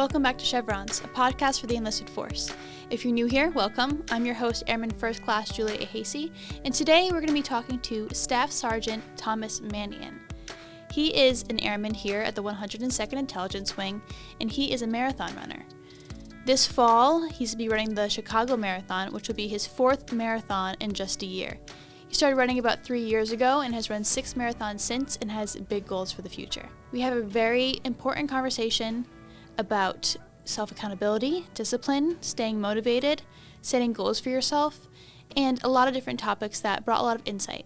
Welcome back to Chevrons, a podcast for the enlisted force. If you're new here, welcome. I'm your host, Airman First Class Julia A. Hasey, and today we're going to be talking to Staff Sergeant Thomas Mannion. He is an airman here at the 102nd Intelligence Wing, and he is a marathon runner. This fall, he's going to be running the Chicago Marathon, which will be his fourth marathon in just a year. He started running about 3 years ago and has run 6 marathons since and has big goals for the future. We have a very important conversation about self-accountability, discipline, staying motivated, setting goals for yourself, and a lot of different topics that brought a lot of insight.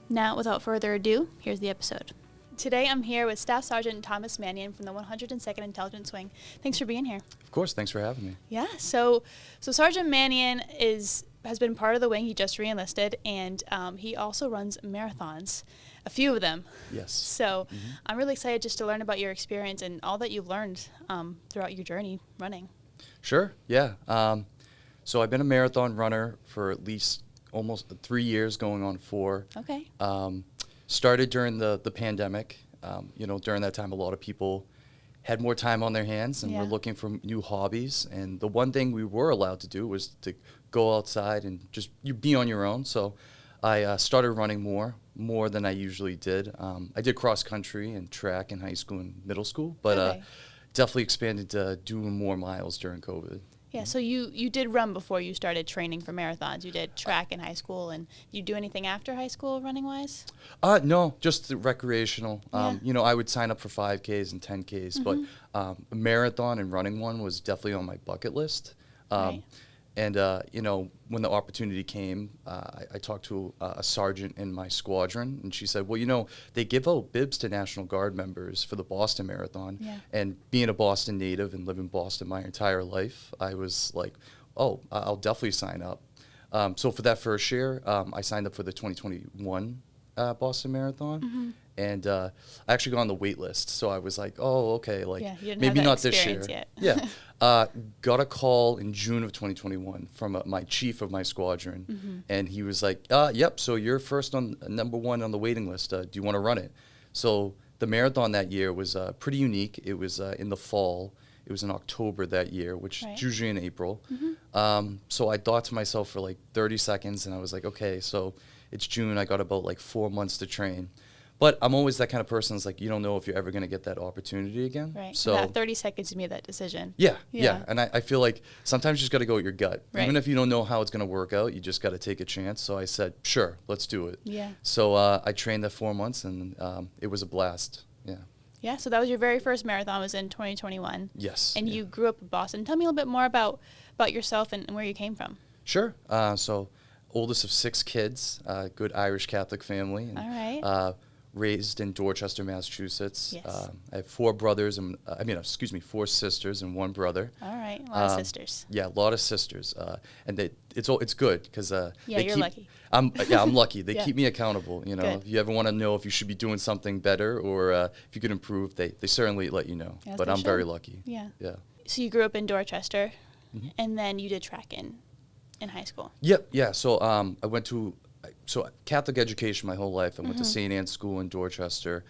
Now, without further ado, here's the episode. Today I'm here with Staff Sergeant Thomas Mannion from the 102nd Intelligence Wing. Thanks for being here. Of course, thanks for having me. Yeah, so Sergeant Mannion has been part of the wing. He just re-enlisted, and he also runs marathons, a few of them. Yes. So I'm really excited just to learn about your experience and all that you've learned throughout your journey running. Sure, yeah. So I've been a marathon runner for at least almost 3 years, going on 4. Okay. Started during the pandemic. During that time, a lot of people had more time on their hands and were looking for new hobbies. And the one thing we were allowed to do was to go outside and just you be on your own. So I started running more than I usually did. I did cross country and track in high school and middle school, but definitely expanded to doing more miles during COVID. Yeah, so you did run before you started training for marathons. You did track in high school, and you do anything after high school running-wise? No, just the recreational. I would sign up for 5Ks and 10Ks, but a marathon and running one was definitely on my bucket list. Right. And, when the opportunity came, I talked to a sergeant in my squadron, and she said, well, they give out bibs to National Guard members for the Boston Marathon. Yeah. And being a Boston native and living in Boston my entire life, I was like, oh, I'll definitely sign up. So for that first year, I signed up for the 2021 Boston Marathon. And I actually got on the wait list. So I was like, oh, okay, maybe not this year. Yet. Yeah. Got a call in June of 2021 from my chief of my squadron. And he was like, yep, so you're first on number 1 on the waiting list. Do you want to run it? So the marathon that year was pretty unique. It was in the fall. It was in October that year, which is usually in April. So I thought to myself for 30 seconds, and I was like, okay, so it's June. I got about 4 months to train. But I'm always that kind of person that's you don't know if you're ever going to get that opportunity again. Right. So that 30 seconds you made that decision. Yeah. And I feel like sometimes you just got to go with your gut. Right. Even if you don't know how it's going to work out, you just got to take a chance. So I said, sure, let's do it. Yeah. So I trained that 4 months, and it was a blast. Yeah. Yeah, so that was your very first marathon, was in 2021. Yes. And you grew up in Boston. Tell me a little bit more about yourself and where you came from. Sure. So oldest of 6 kids, good Irish Catholic family. And, all right. Raised in Dorchester, Massachusetts. Yes. I have 4 brothers, 4 sisters and 1 brother. All right, a lot of sisters. Yeah, a lot of sisters, and it's good because you're lucky. I'm lucky. They keep me accountable. Good. If you ever want to know if you should be doing something better or if you could improve, they certainly let you know. Yes, but I'm very lucky. Yeah. Yeah. So you grew up in Dorchester, and then you did track in high school. Yep. Yeah. So I went to. So Catholic education my whole life. I went to St. Anne's School in Dorchester,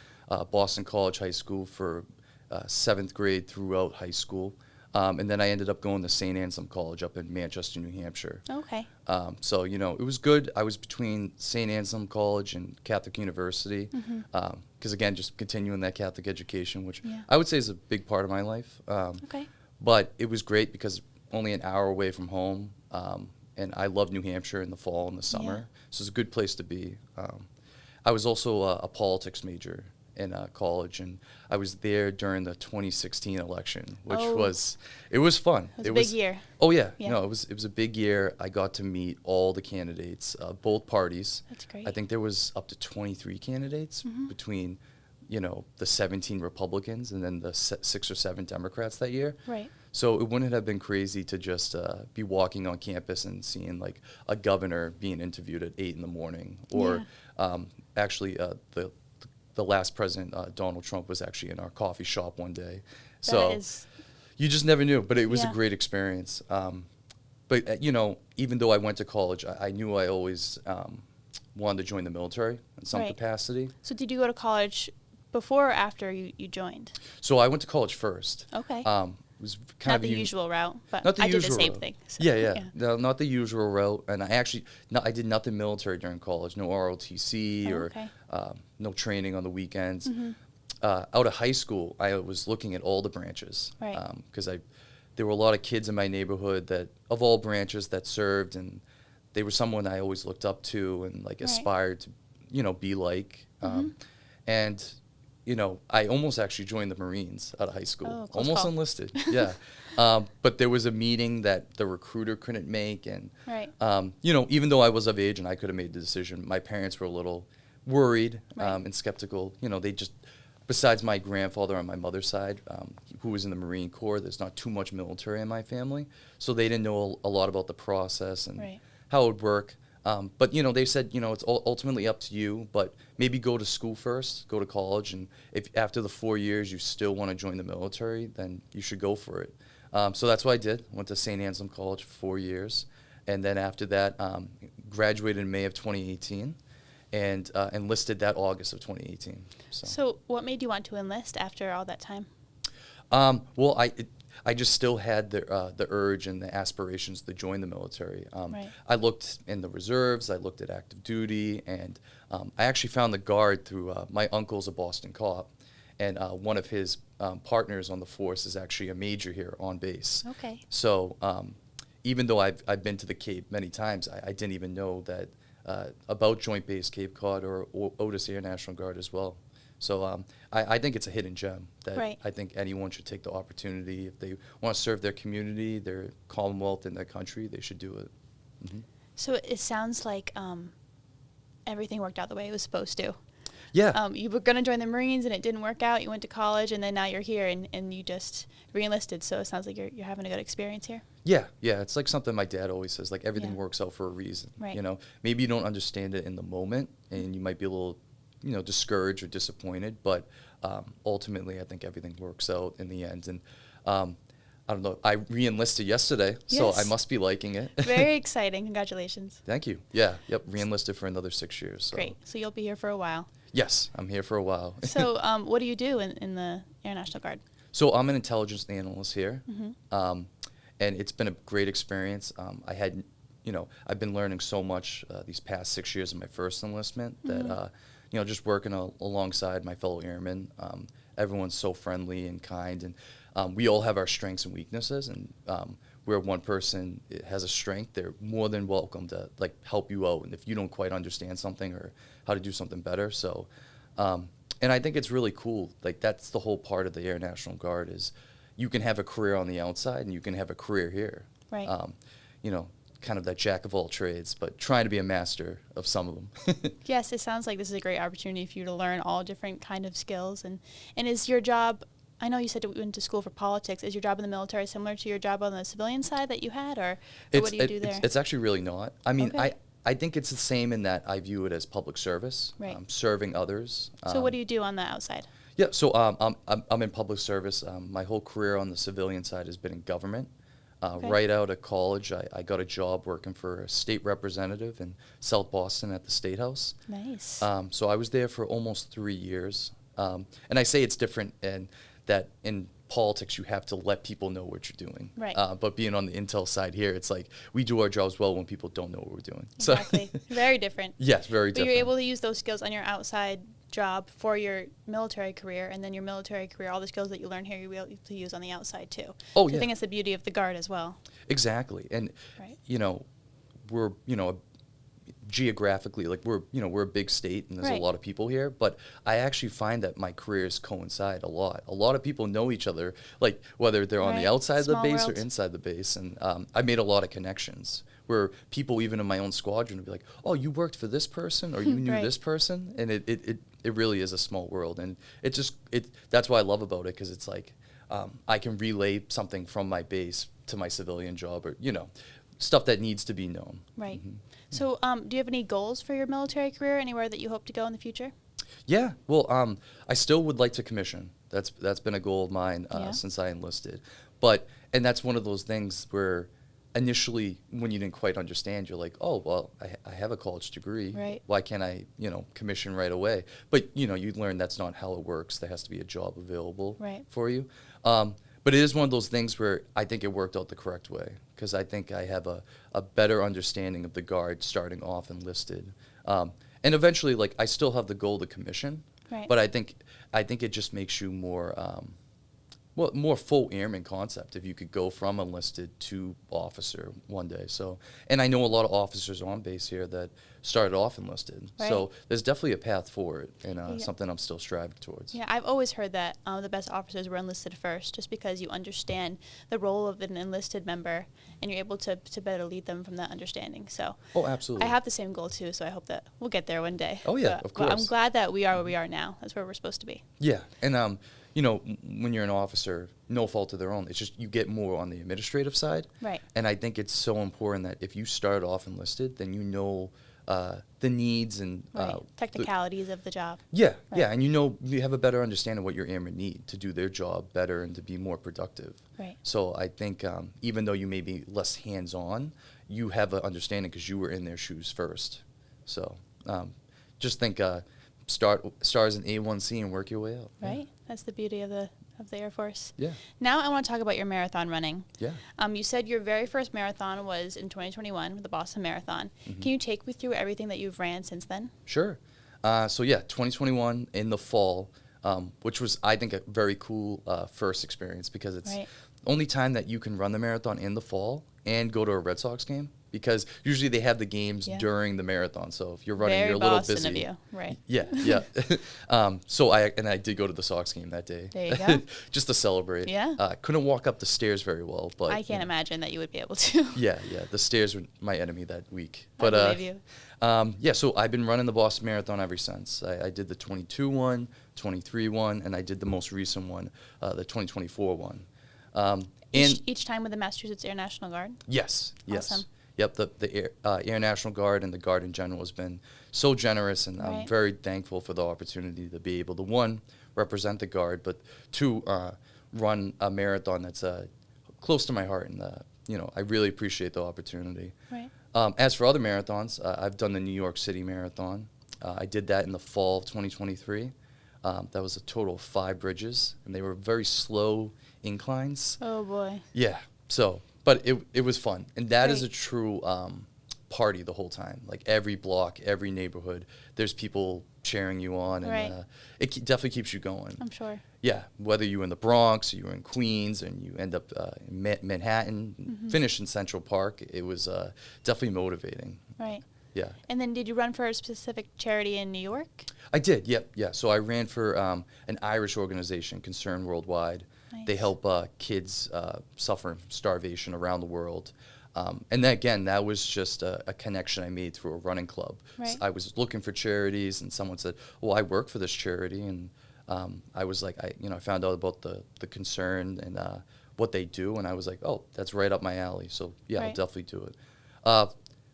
Boston College High School for 7th grade throughout high school. And then I ended up going to St. Anselm College up in Manchester, New Hampshire. Okay. So, it was good. I was between St. Anselm College and Catholic University because, again, just continuing that Catholic education, which I would say is a big part of my life. Okay. But it was great because only an hour away from home. And I love New Hampshire in the fall and the summer. Yeah. So it's a good place to be. I was also a politics major in college, and I was there during the 2016 election, which was fun. It was a big year. Oh, yeah. No, it was a big year. I got to meet all the candidates, both parties. That's great. I think there was up to 23 candidates between, the 17 Republicans and then the 6 or 7 Democrats that year. Right. So it wouldn't have been crazy to just be walking on campus and seeing a governor being interviewed at 8 a.m. or actually the last president, Donald Trump, was actually in our coffee shop one day. You just never knew, but it was a great experience. But even though I went to college, I knew I always wanted to join the military in some capacity. So did you go to college before or after you joined? So I went to college first. Okay. It was kind Not of the usual route, but not the I did usual the same route. thing. So, Yeah. No, not the usual route. And I did nothing military during college. No ROTC or okay. no training on the weekends. Mm-hmm. Out of high school, I was looking at all the branches. Right. Because there were a lot of kids in my neighborhood that of all branches that served, and they were someone I always looked up to and like Right. aspired to, be like. Mm-hmm. And I almost actually joined the Marines out of high school. Oh, close Almost call. enlisted, yeah. But there was a meeting that the recruiter couldn't make, and Right. Even though I was of age and I could have made the decision, my parents were a little worried Right. and skeptical. They just, besides my grandfather on my mother's side, who was in the Marine Corps, there's not too much military in my family, so they didn't know a lot about the process and Right. how it would work. But they said, it's ultimately up to you, but maybe go to school first, go to college, and if after the 4 years you still want to join the military, then you should go for it. So that's what I did. Went to St. Anselm College for 4 years, and then after that, graduated in May of 2018, and enlisted that August of 2018. So what made you want to enlist after all that time? Well, I just still had the urge and the aspirations to join the military. Right. I looked in the reserves, I looked at active duty, and I actually found the Guard through my uncle's a Boston cop, and one of his partners on the force is actually a major here on base. Okay. So even though I've been to the Cape many times, I didn't even know that about Joint Base Cape Cod or Otis Air National Guard as well. So I think it's a hidden gem that Right. I think anyone should take the opportunity. If they want to serve their community, their Commonwealth, and their country, they should do it. Mm-hmm. So it sounds like everything worked out the way it was supposed to. Yeah. You were going to join the Marines and it didn't work out. You went to college and then now you're here and you just re-enlisted. So it sounds like you're having a good experience here. Yeah. It's like something my dad always says, like everything Yeah. works out for a reason. Right. Maybe you don't understand it in the moment and you might be a little, discouraged or disappointed, but ultimately I think everything works out in the end. And I don't know, I re-enlisted yesterday, so Yes. I must be liking it. Very exciting. Congratulations. Thank you. Yeah. Yep. Re-enlisted for another 6 years. So. Great. So you'll be here for a while. Yes, I'm here for a while. So what do you do in the Air National Guard? So I'm an intelligence analyst here, Mm-hmm. and it's been a great experience. I've been learning so much these past 6 years of my first enlistment that, just working alongside my fellow airmen, everyone's so friendly and kind, and we all have our strengths and weaknesses, and where one person has a strength, they're more than welcome to help you out, and if you don't quite understand something or how to do something better. So, and I think it's really cool. That's the whole part of the Air National Guard is you can have a career on the outside and you can have a career here. Right. Kind of that jack of all trades, but trying to be a master of some of them. Yes, it sounds like this is a great opportunity for you to learn all different kind of skills. And is your job, I know you said you went to school for politics, is your job in the military similar to your job on the civilian side that you had, or what do you do there? It's actually really not. I mean, Okay. I think it's the same in that I view it as public service, Right. Serving others. So what do you do on the outside? Yeah, so I'm in public service. My whole career on the civilian side has been in government. Okay. Right out of college, I got a job working for a state representative in South Boston at the State House. Nice. So I was there for almost 3 years. And I say it's different in that in politics you have to let people know what you're doing. Right. But being on the intel side here, it's like we do our jobs well when people don't know what we're doing. Exactly. Very different. Yes, very But different. you're able to use those skills on your outside job for your military career, and then your military career, all the skills that you learn here, you'll be able to use on the outside too. Oh, So yeah. I think it's the beauty of the Guard as well. Exactly. And, Right. we're, geographically, we're a big state and there's Right. a lot of people here, but I actually find that my careers coincide a lot. A lot of people know each other, whether they're on Right. the outside of the Small base world. or inside the base. And I made a lot of connections where people even in my own squadron would be like, oh, you worked for this person or you knew Right. this person. And it really is a small world. And that's what I love about it, because it's like I can relay something from my base to my civilian job, or, stuff that needs to be known. Right. So do you have any goals for your military career, anywhere that you hope to go in the future? Yeah, well, I still would like to commission. That's been a goal of mine Yeah. since I enlisted. And that's one of those things where initially, when you didn't quite understand, you're like, oh, well, I have a college degree. Right. Why can't I, commission right away? But, you learn that's not how it works. There has to be a job available for you. But it is one of those things where I think it worked out the correct way, because I think I have a better understanding of the Guard starting off enlisted. And eventually, like, I still have the goal to commission, but I think it just makes you more full airman concept if you could go from enlisted to officer one day. So, and I know a lot of officers on base here that started off enlisted. So there's definitely a path for it, and something I'm still striving towards. Yeah, I've always heard that the best officers were enlisted first, just because you understand the role of an enlisted member, and you're able to better lead them from that understanding. So, oh, absolutely. I have the same goal too, so I hope that we'll get there one day. Oh yeah, of course. But I'm glad that we are where we are now. That's where we're supposed to be. Yeah, and when you're an officer, no fault of their own, it's just you get more on the administrative side. Right. And I think it's so important that if you start off enlisted, then you know the needs and technicalities of the job. Yeah, yeah, and you have a better understanding of what your airmen need to do their job better and to be more productive. Right. So I think even though you may be less hands-on, you have an understanding because you were in their shoes first. So just think start as an A1C and work your way up. Right. Yeah. That's the beauty of the Air Force. Yeah. Now I want to talk about your marathon running. Yeah. You said your very first marathon was in 2021, the Boston Marathon. Mm-hmm. Can you take me through everything that you've ran since then? Sure. 2021 in the fall, which was, I think, a very cool first experience, because it's the only time that you can run the marathon in the fall and go to a Red Sox game, because usually they have the games during the marathon. So if you're running, you're a little Boston busy. Of you. Right. Yeah, yeah. So I did go to the Sox game that day. There you go. Just to celebrate. Yeah. Couldn't walk up the stairs very well, but I can't imagine that you would be able to. Yeah. The stairs were my enemy that week. But I believe you. So I've been running the Boston Marathon ever since. I did the 22 one, 23 one, and I did the most recent one, the 2024 one. Each time with the Massachusetts Air National Guard? Yes. Awesome. Yep, the Air National Guard and the Guard in general has been so generous, and I'm very thankful for the opportunity to be able to, one, represent the Guard, but two, run a marathon that's close to my heart, and I really appreciate the opportunity. Right. As for other marathons, I've done the New York City Marathon. I did that in the fall of 2023. That was a total of 5 bridges, and they were very slow inclines. Oh, boy. Yeah, so... But it was fun, and that is a true party the whole time. Like every block, every neighborhood, there's people cheering you on, and it definitely keeps you going. I'm sure. Yeah, whether you're in the Bronx or you're in Queens and you end up in Manhattan, finish in Central Park, it was definitely motivating. Right. Yeah. And then did you run for a specific charity in New York? I did, yep, yeah. So I ran for an Irish organization, Concern Worldwide. Nice. They help kids suffer starvation around the world. And then again, that was just a connection I made through a running club. Right. I was looking for charities, and someone said, well, I work for this charity. And I was like, I found out about the Concern and what they do, and I was like, oh, that's right up my alley. So, yeah, I'll definitely do it.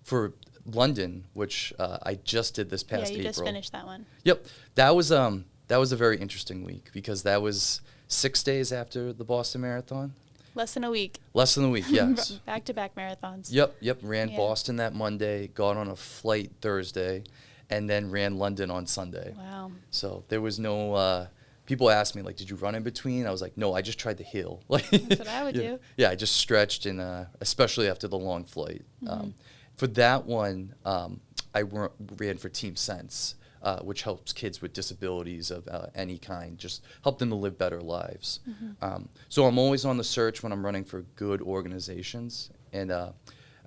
For London, which I just did this past April. Yeah, you just finished that one. Yep. That was a very interesting week, because that was 6 days after the Boston Marathon. Less than a week. Less than a week, yes. Back-to-back marathons. Yep. Ran Boston that Monday, got on a flight Thursday, and then ran London on Sunday. Wow. So there was no... people asked me, like, did you run in between? I was like, no, I just tried to heal. Like, that's what I would do. Yeah, I just stretched, and especially after the long flight. For that one, I ran for Team Sense, which helps kids with disabilities of any kind, just help them to live better lives. So I'm always on the search when I'm running for good organizations. And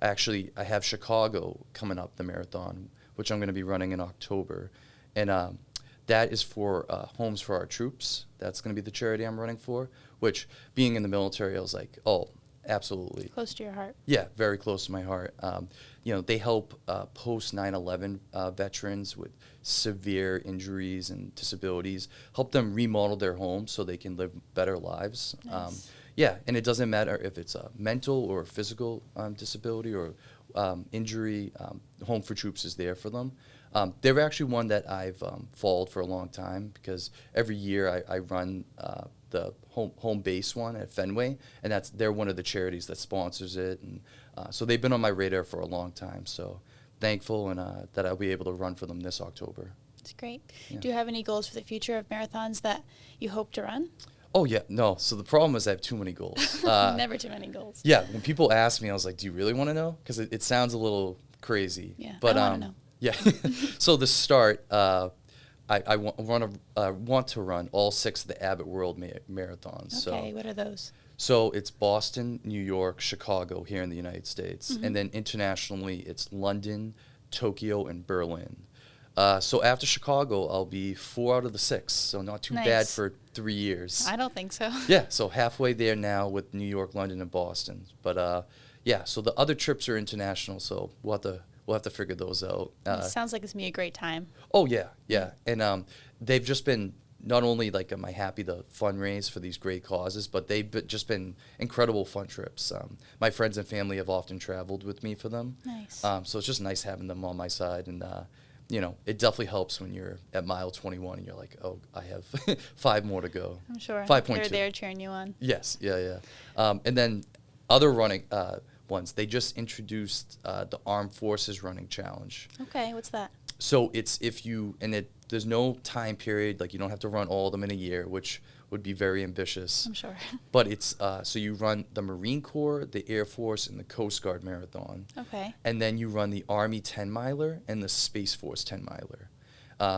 actually, I have Chicago coming up, the marathon, which I'm going to be running in October. And that is for Homes for Our Troops. That's going to be the charity I'm running for, which, being in the military, I was like, oh, absolutely. Close to your heart. Yeah, very close to my heart. They help post 9/11 veterans with severe injuries and disabilities, help them remodel their homes so they can live better lives. Nice. And it doesn't matter if it's a mental or physical disability or injury. Home for Troops is there for them. They're actually one that I've followed for a long time, because every year I run the home base one at Fenway, and they're one of the charities that sponsors it, and so they've been on my radar for a long time. So thankful and that I'll be able to run for them this October. That's great. Yeah. Do you have any goals for the future of marathons that you hope to run? Oh, yeah, no. So the problem is I have too many goals. Never too many goals. Yeah, when people ask me, I was like, do you really want to know? Because it sounds a little crazy. Yeah, but, I want to know. Yeah. So the start, I want to run all 6 of the Abbott World Marathons. Okay, what are those? So it's Boston, New York, Chicago here in the United States. And then internationally, it's London, Tokyo, and Berlin. So after Chicago, I'll be 4 out of the 6, so not too bad for 3 years. I don't think so. Yeah, so halfway there now with New York, London, and Boston. But yeah, so the other trips are international, so we'll have to figure those out. It sounds like it's gonna be a great time. Oh yeah, and they've just been not only like am I happy to fundraise for these great causes, but they've just been incredible fun trips. My friends and family have often traveled with me for them. Nice. So it's just nice having them on my side, and you know, it definitely helps when you're at mile 21 and you're like, oh, I have 5 more to go. I'm sure. 5.2. They're there cheering you on. Yes, yeah. And then other running ones, they just introduced the Armed Forces Running Challenge. Okay, what's that? So it's there's no time period, like you don't have to run all of them in a year, which would be very ambitious. I'm sure. But it's, so you run the Marine Corps, the Air Force, and the Coast Guard Marathon. Okay. And then you run the Army 10-miler and the Space Force 10-miler.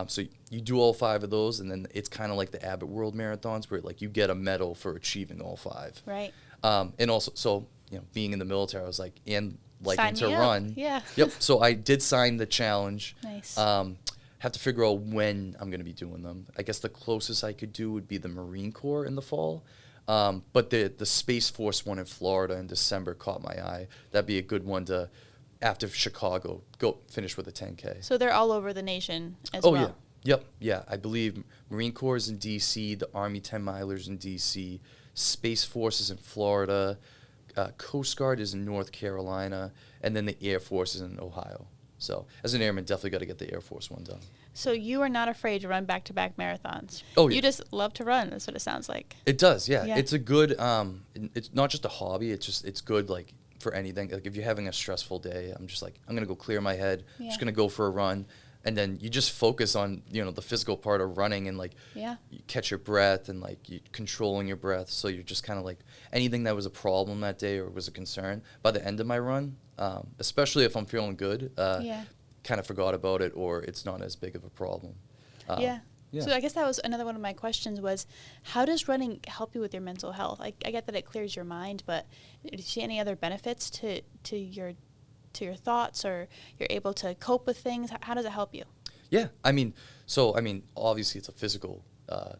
So you do all 5 of those, and then it's kind of like the Abbott World Marathons where like you get a medal for achieving all 5. Right. And also, so, you know, being in the military, I was like, and liking to Sign me up. run. Yeah. Yep. So I did sign the challenge. Nice. Have to figure out when I'm going to be doing them. I guess the closest I could do would be the Marine Corps in the fall. But the Space Force one in Florida in December caught my eye. That'd be a good one to, after Chicago, go finish with a 10K. So they're all over the nation as well. Oh, yeah. Yep. Yeah. I believe Marine Corps is in D.C., the Army 10-milers in D.C., Space Force is in Florida, Coast Guard is in North Carolina, and then the Air Force is in Ohio. So as an airman, definitely got to get the Air Force one done. So you are not afraid to run back-to-back marathons. Oh, yeah. You just love to run. That's what it sounds like. It does, yeah. Yeah. It's a good, it's not just a hobby. It's good, like, for anything. Like, if you're having a stressful day, I'm just like, I'm going to go clear my head. I'm just going to go for a run. And then you just focus on, you know, the physical part of running and, like, you catch your breath and, like, you controlling your breath. So you're just kind of, like, anything that was a problem that day or was a concern, by the end of my run, especially if I'm feeling good, kind of forgot about it or it's not as big of a problem. Yeah. So I guess that was another one of my questions was, how does running help you with your mental health? I get that it clears your mind, but do you see any other benefits to your thoughts, or you're able to cope with things? How does it help you? Yeah, I mean, obviously it's a physical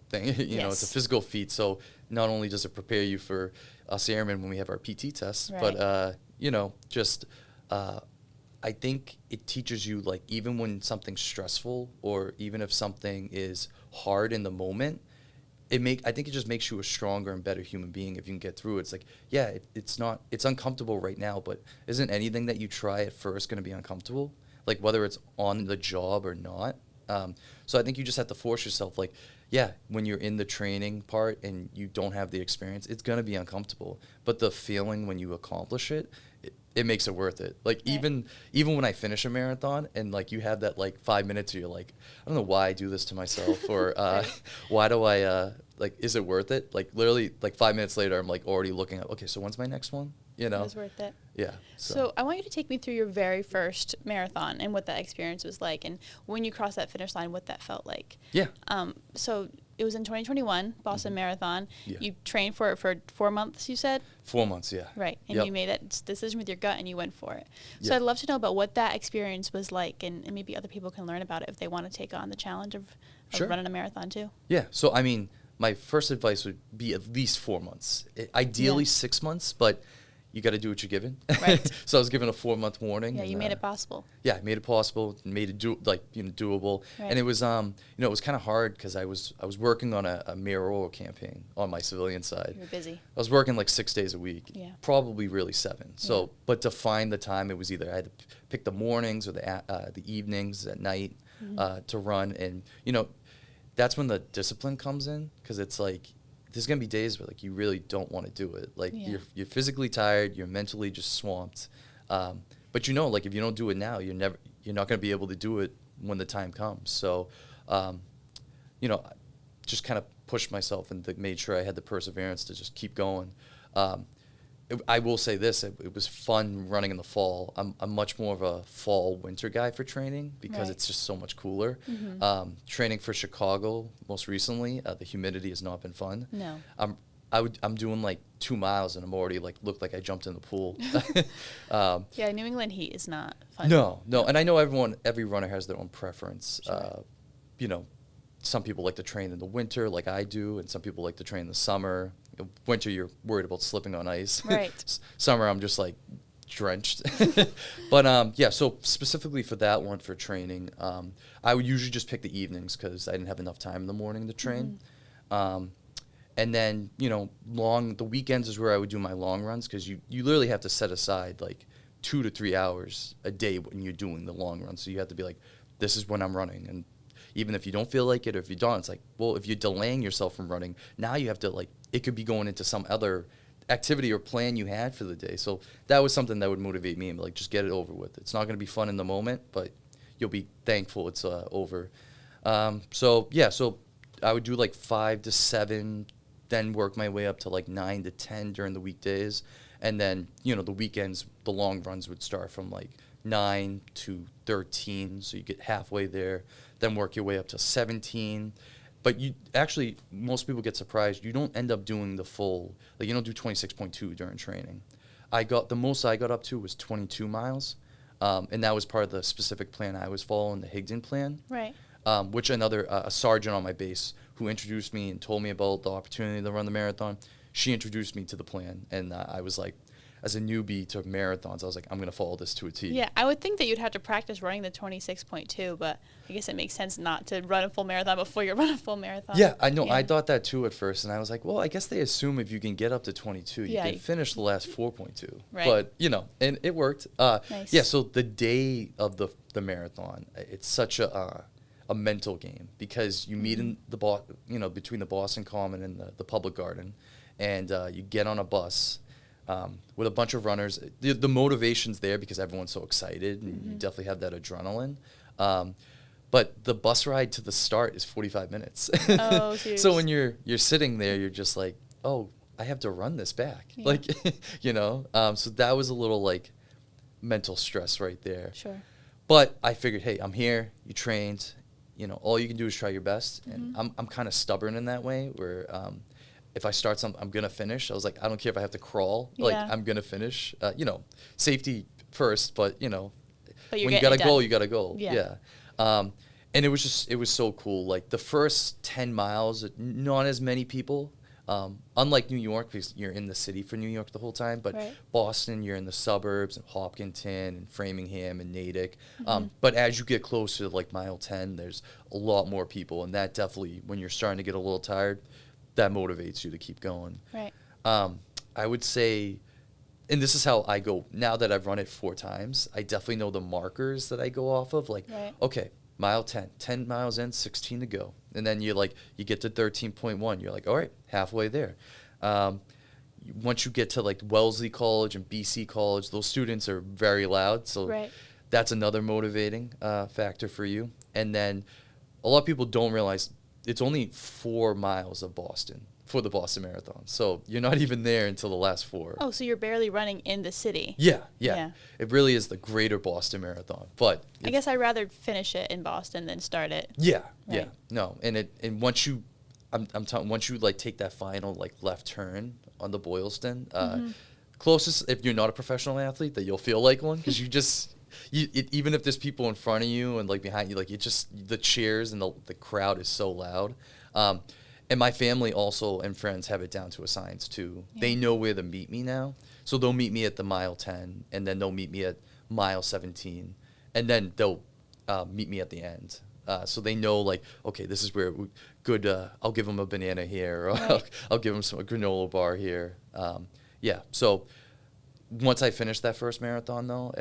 thing. you know, it's a physical feat. So not only does it prepare you for us airmen when we have our PT tests, but you know, just I think it teaches you, like, even when something's stressful or even if something is hard in the moment, I think it just makes you a stronger and better human being if you can get through it. It's like, yeah, it's uncomfortable right now, but isn't anything that you try at first going to be uncomfortable? Like, whether it's on the job or not. So I think you just have to force yourself, like, yeah, when you're in the training part and you don't have the experience, it's going to be uncomfortable. But the feeling when you accomplish it, it makes it worth it. Like, even when I finish a marathon and, like, you have that, like, 5 minutes where you're like, I don't know why I do this to myself, or why do I, like, is it worth it? Like, literally, like, 5 minutes later, I'm, like, already looking at, okay, so when's my next one? You know? It was worth it. Yeah. So I want you to take me through your very first marathon and what that experience was like, and when you crossed that finish line, what that felt like. Yeah. So it was in 2021, Boston Marathon. Yeah. You trained for it for 4 months, you said? 4 months, yeah. Right. And you made that decision with your gut and you went for it. So I'd love to know about what that experience was like, and maybe other people can learn about it if they want to take on the challenge of running a marathon too. Yeah. So, I mean, my first advice would be at least 4 months. Ideally 6 months, but you got to do what you're given. Right. So I was given a 4-month warning. Yeah, you made it possible. Yeah, I made it possible, made it doable. Right. And it was it was kind of hard because I was working on a mayoral campaign on my civilian side. You were busy. I was working like 6 days a week. Yeah. Probably really 7. So, but to find the time, it was either I had to pick the mornings or the evenings at night to run, and you know, that's when the discipline comes in, because it's like there's gonna be days where like you really don't want to do it. Like you're physically tired, you're mentally just swamped. But you know, like if you don't do it now, you're not gonna be able to do it when the time comes. So, you know, just kind of pushed myself and made sure I had the perseverance to just keep going. I will say this, it was fun running in the fall. I'm much more of a fall winter guy for training because it's just so much cooler. Training for Chicago most recently, the humidity has not been fun. No. I'm doing like 2 miles and I'm already like looked like I jumped in the pool. Yeah, New England heat is not fun. No, and I know every runner has their own preference. Sure. You know, some people like to train in the winter like I do, and some people like to train in the summer. Winter, you're worried about slipping on ice. Right. Summer, I'm just like drenched. But yeah, so specifically for that one for training, I would usually just pick the evenings because I didn't have enough time in the morning to train. And then, you know, the weekends is where I would do my long runs because you literally have to set aside like 2 to 3 hours a day when you're doing the long run. So you have to be like, this is when I'm running. And even if you don't feel like it or if you don't, it's like, well, if you're delaying yourself from running, now you have to like, it could be going into some other activity or plan you had for the day. So that was something that would motivate me and like, just get it over with. It's not going to be fun in the moment, but you'll be thankful it's over. So yeah, so I would do like 5 to 7, then work my way up to like 9 to 10 during the weekdays. And then, you know, the weekends, the long runs would start from like 9 to 13. So you get halfway there, then work your way up to 17. But you actually, most people get surprised. You don't end up doing the full, like you don't do 26.2 during training. The most I got up to was 22 miles. And that was part of the specific plan I was following, the Higdon plan. Right. Which a sergeant on my base who introduced me and told me about the opportunity to run the marathon, she introduced me to the plan. And I was like, as a newbie to marathons, I was like, I'm going to follow this to a T. Yeah, I would think that you'd have to practice running the 26.2, but I guess it makes sense not to run a full marathon before you run a full marathon. Yeah, I know. Yeah. I thought that too at first. And I was like, well, I guess they assume if you can get up to 22, you can finish the last 4.2. Right. But, you know, and it worked. Nice. Yeah, so the day of the marathon, it's such a mental game because you meet in between the Boston Common and the Public Garden, and you get on a bus with a bunch of runners. The motivation's there because everyone's so excited, and you definitely have that adrenaline. But the bus ride to the start is 45 minutes. Oh, so when you're sitting there, you're just like, oh, I have to run this back. Yeah. Like, you know. So that was a little like mental stress right there. Sure. But I figured, hey, I'm here. You trained. You know, all you can do is try your best. And I'm kind of stubborn in that way where if I start something, I'm going to finish. I was like, I don't care if I have to crawl. Yeah. Like, I'm going to finish. You know, safety first, but, you know, when you got a goal, you got a goal. Yeah. And it was so cool. Like, the first 10 miles, not as many people. Unlike New York, because you're in the city for New York the whole time, but Boston, you're in the suburbs, and Hopkinton, and Framingham, and Natick. But as you get closer to, like, mile 10, there's a lot more people, and that definitely, when you're starting to get a little tired, that motivates you to keep going. Right. I would say, and this is how I go, now that I've run it 4 times, I definitely know the markers that I go off of, like, okay, mile 10 miles in, 16 to go. And then you get to 13.1, you're like, all right, halfway there. Once you get to like Wellesley College and BC College, those students are very loud. So that's another motivating factor for you. And then a lot of people don't realize it's only 4 miles of Boston for the Boston Marathon. So you're not even there until the last 4. Oh, so you're barely running in the city. Yeah. It really is the greater Boston Marathon. But I guess I'd rather finish it in Boston than start it. Yeah. No, and once you once you like take that final like left turn on the Boylston, closest if you're not a professional athlete that you'll feel like one because even if there's people in front of you and like behind you, like the cheers and the crowd is so loud. And my family also and friends have it down to a science too. Yeah. They know where to meet me now. So they'll meet me at the mile 10 and then they'll meet me at mile 17 and then they'll meet me at the end. So they know like, okay, this is where good, I'll give them a banana here or I'll give them a granola bar here. So once I finished that first marathon though,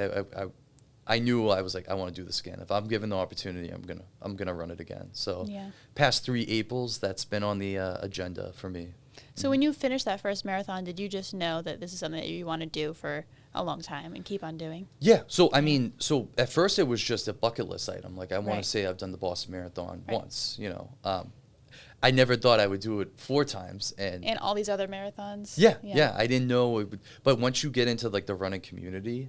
I knew I was like, I want to do this again. If I'm given the opportunity, I'm gonna run it again. So past 3 Aprils, that's been on the agenda for me. So when you finished that first marathon, did you just know that this is something that you want to do for a long time and keep on doing? Yeah. So, I mean, so at first it was just a bucket list item. Like, I want Right. to say I've done the Boston Marathon Right. once, you know. I never thought I would do it 4 times. And all these other marathons? yeah, I didn't know it would. But once you get into, like, the running community,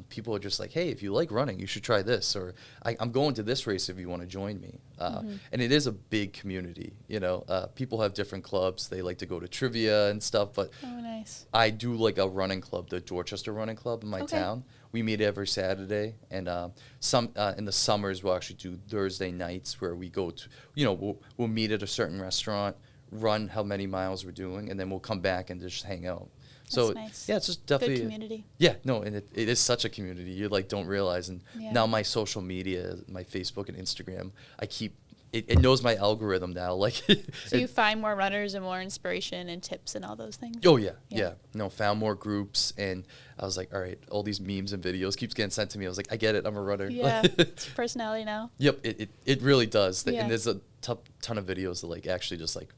people are just like, hey, if you like running, you should try this. Or I'm going to this race if you want to join me. And it is a big community, you know. People have different clubs. They like to go to trivia and stuff. But Oh, nice. I do, like, a running club, the Dorchester Running Club in my town. We meet every Saturday, and in the summers we'll actually do Thursday nights where we go to, you know, we'll meet at a certain restaurant, run how many miles we're doing, and then we'll come back and just hang out. So That's nice. yeah, it's just definitely Good community. Yeah, no, and it is such a community. You, like, don't realize, and Yeah. now my social media, my Facebook and Instagram, I keep. It knows my algorithm now. Like, So you find more runners and more inspiration and tips and all those things? oh yeah. No, found more groups, and I was like, all right, all these memes and videos keeps getting sent to me. I was like, I get it, I'm a runner. Yeah, it's your personality now. Yep, it really does. Yeah. And there's a ton of videos that, like, actually just, like,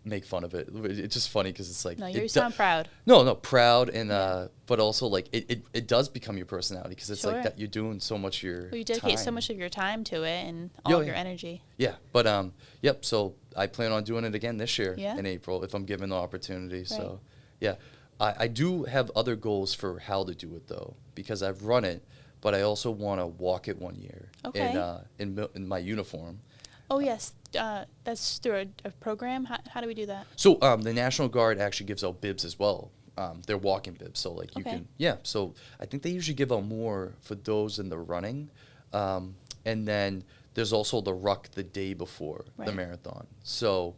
make fun of it. It's just funny because it's like, No, you sound proud. No, proud, and Yeah. but also, like, it does become your personality because it's Sure. like that you're doing so much of your Well, you dedicate so time. much of your time to it and all of your energy. Yeah, but yep. So I plan on doing it again this year Yeah. in April if I'm given the opportunity. Right. So yeah, I do have other goals for how to do it though, because I've run it, but I also want to walk it one year Okay. in my uniform. Oh, yes. That's through a program? How do we do that? So the National Guard actually gives out bibs as well. They're walking bibs, so, like, you Okay. can, yeah. So I think they usually give out more for those in the running, and then there's also the ruck the day before the Right. marathon. So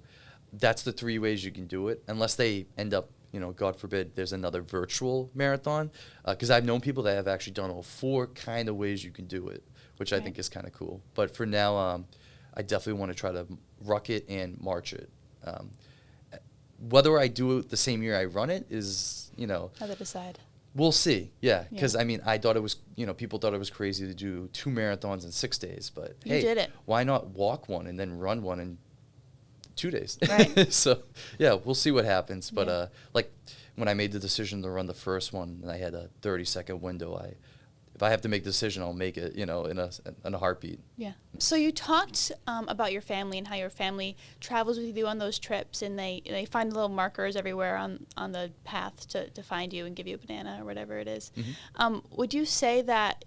that's the 3 ways you can do it, unless they end up, you know, God forbid, there's another virtual marathon, because I've known people that have actually done all 4 kind of ways you can do it, which I Right. think is kind of cool. But for now, I definitely want to try to ruck it and march it. Whether I do it the same year I run it is, you know, How to decide? we'll see. Yeah, because Yeah. I mean, I thought it was, you know, people thought it was crazy to do 2 marathons in 6 days, but You hey, did it. why not walk one and then run one in 2 days? Right. So yeah, we'll see what happens. But Yeah. like when I made the decision to run the first one, and I had a 30-second window, if I have to make a decision, I'll make it, you know, in a heartbeat. Yeah. So you talked about your family and how your family travels with you on those trips, and they find little markers everywhere on the path to find you and give you a banana or whatever it is. Would you say that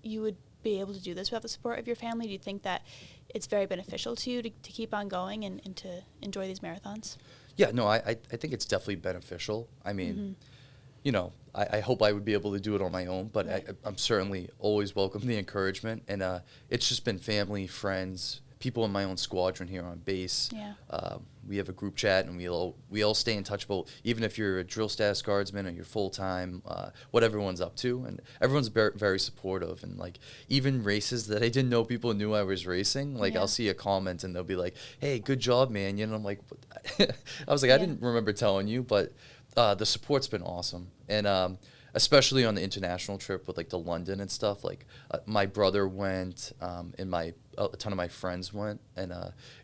you would be able to do this without the support of your family? Do you think that it's very beneficial to you to keep on going and to enjoy these marathons? Yeah, no, I think it's definitely beneficial. I mean, you know, I hope I would be able to do it on my own, but Right. I'm certainly always welcome the encouragement. And it's just been family, friends, people in my own squadron here on base. Yeah. We have a group chat, and we all stay in touch about, even if you're a drill status guardsman or you're full-time, what everyone's up to. And everyone's very supportive. And, like, even races that I didn't know people knew I was racing, like, Yeah. I'll see a comment and they'll be like, hey, good job, man. You know, I'm like, I was like, Yeah. I didn't remember telling you, but the support's been awesome. And especially on the international trip with, like, to London and stuff, like, my brother went, and a ton of my friends went, and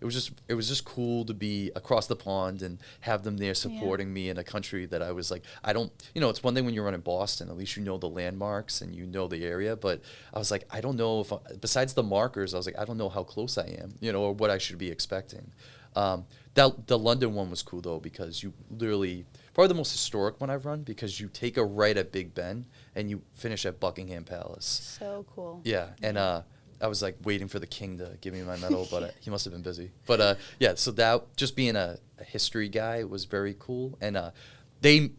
it was just cool to be across the pond and have them there supporting me in a country that I was like, I don't, you know, it's one thing when you're running Boston, at least you know the landmarks and you know the area, but I was like, I don't know if, besides the markers, I was like, I don't know how close I am, you know, or what I should be expecting. The London one was cool though, because you literally, probably the most historic one I've run, because you take a right at Big Ben and you finish at Buckingham Palace. So cool. Yeah, and I was like waiting for the king to give me my medal, but he must have been busy. But yeah, so that, just being a history guy was very cool. And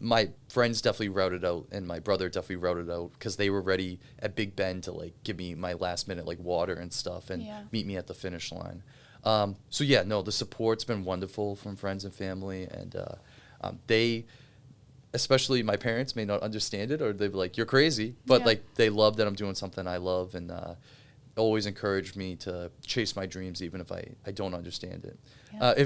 my friends definitely routed out, and my brother definitely routed out, because they were ready at Big Ben to, like, give me my last minute, like, water and stuff and meet me at the finish line. So yeah, no, the support's been wonderful from friends and family, and they, especially my parents, may not understand it, or they'd be like, you're crazy, but like, they love that I'm doing something I love, and always encourage me to chase my dreams even if I don't understand it,